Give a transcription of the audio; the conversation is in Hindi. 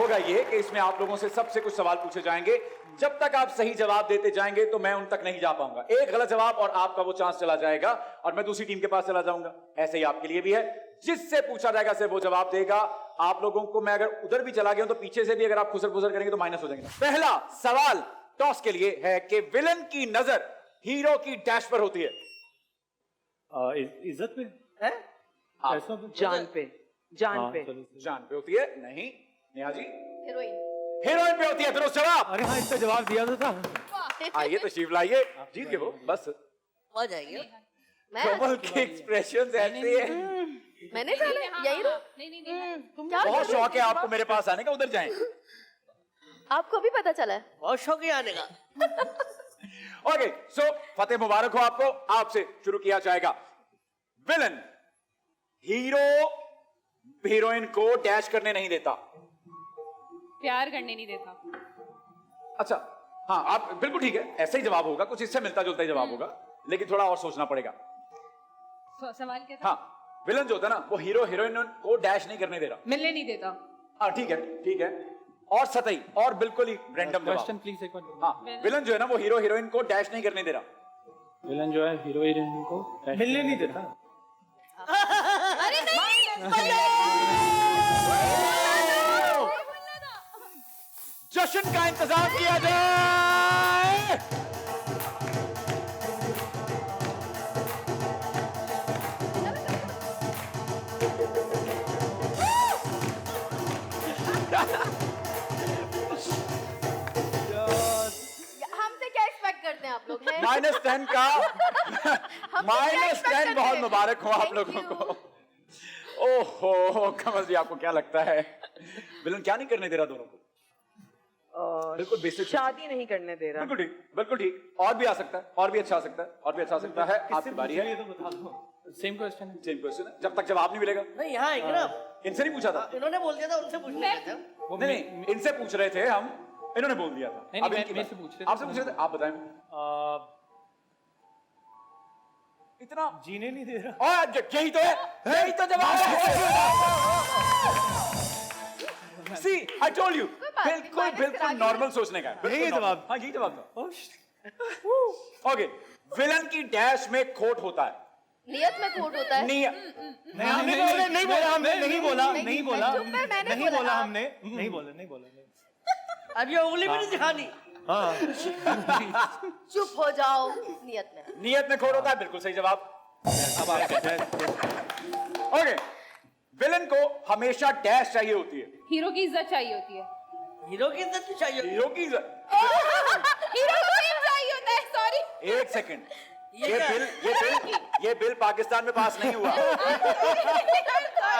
होगा ये कि इसमें आप लोगों से सबसे कुछ सवाल पूछे जाएंगे। जब तक आप सही जवाब देते जाएंगे तो मैं उन तक नहीं जा पाऊंगा। एक गलत जवाब और आपका वो चांस चला जाएगा और मैं दूसरी टीम के पास चला जाऊंगा। ऐसे ही आपके लिए भी है, जिससे पूछा जाएगा सिर्फ वो जवाब देगा। आप लोगों को मैं अगर उधर भी चला गया तो पीछे से भी अगर आप खुसर फुसर करेंगे तो माइनस हो जाएंगे। पहला सवाल टॉस के लिए है कि विलन की नजर हीरो की डैश पर होती है। इज्जत पे है? पैसों पे जान पे, जान हाँ, पे। चलो, चलो। जान पे होती है? नहीं। नेहा जी? हीरोइन। हीरोइन पे होती है। दुरुस्त जवाब। अरे हाँ, इसका जवाब दिया तो था। आइए तशरीफ लाइए, जीत गए वो। बस हो जाएगी। मैं कमल के एक्सप्रेशन ऐसे हैं। मैंने जाना यही रो। नहीं क्या बहुत शौक है आपको मेरे पास आने का, उधर जाएं। आपको भी पता चला है? बहुत शौक है आने का। ओके, सो फतेह मुबारक हो आपको। आपसे शुरू किया जाएगा। विलन हीरो हीरोइन को डैश करने नहीं देता। प्यार करने नहीं देता। अच्छा, हाँ, आप बिल्कुल ठीक है, ऐसे ही जवाब होगा, कुछ इससे मिलता जुलता ही जवाब होगा, लेकिन थोड़ा और सोचना पड़ेगा। सवाल क्या था? हाँ, विलन जो होता है ना, वो हीरो हीरोइन को डैश नहीं करने दे रहा। मिलने नहीं देता। हाँ, ठीक है, ठीक है। और सतही और बिल्कुल ही रैंडम क्वेश्चन जवाब। प्लीज एक बार। हाँ, विलन जो है ना, वो हीरो हीरोइन को डैश नहीं करने दे रहा। विलन जो है हीरो हीरोइन को मिलने नहीं देता। अरे नहीं। जश्न का इंतजार किया जाए। हमसे क्या एक्सपेक्ट करते हैं आप लोग? हैं? -10 का -10 बहुत मुबारक हो आप Thank लोगों you. को। ओहो कमल जी, आपको क्या लगता है विलन क्या नहीं करने दे रहा दोनों को? बिल्कुल बेसिक। शादी नहीं करने दे रहा। बिल्कुल ठीक, बिल्कुल ठीक। और भी आ सकता है, और भी अच्छा आ सकता है, और भी अच्छा आ सकता है। आपकी बारी है। तो बता दो। सेम क्वेश्चन है। सेम क्वेश्चन है, जब तक जवाब नहीं मिलेगा। नहीं, यहाँ आएंगे ना। इनसे नहीं पूछा था। इन्होंने बोल दिया था, उनसे पूछ लिया था। नहीं, इनसे पूछ रहे थे हम, इन्होंने बोल दिया था। नहीं, अब नहीं, इनकी मेरे बात। से पूछ रहे थे। आपसे पूछ रहे थे, आप बताएं। इतना जीने नहीं दे रहा। और यही तो है, यही तो जवाब है। See, I told you, बात नहीं, बिल्कुल minus बिल्कुल करा नॉर्मल सोचने का है। यही बिल्कुल जवाब। normal। हाँ, यही जवाब था। ओके, विलन की डैश में खोट होता है। नियत में खोट होता है। नहीं, नहीं बोला हमने, नहीं बोला, नहीं बोला, चुप है, मैंने नहीं बोला। बोला हमने, नहीं बोला, नहीं बोला। अब ये उंगली भी नहीं दिखानी। हाँ, चुप हो जाओ। नियत में। नियत में खोट होता है, बिल्कुल सही जवाब। अब आप ओके, विलन को हमेशा डैश चाहिए होती है। हीरो की इज्जत चाहिए होती है। हीरो की इज्जत भी चाहिए। हीरो की हीरो को फेम चाहिए होता है। सॉरी। एक सेकंड, ये बिल पाकिस्तान में पास नहीं हुआ।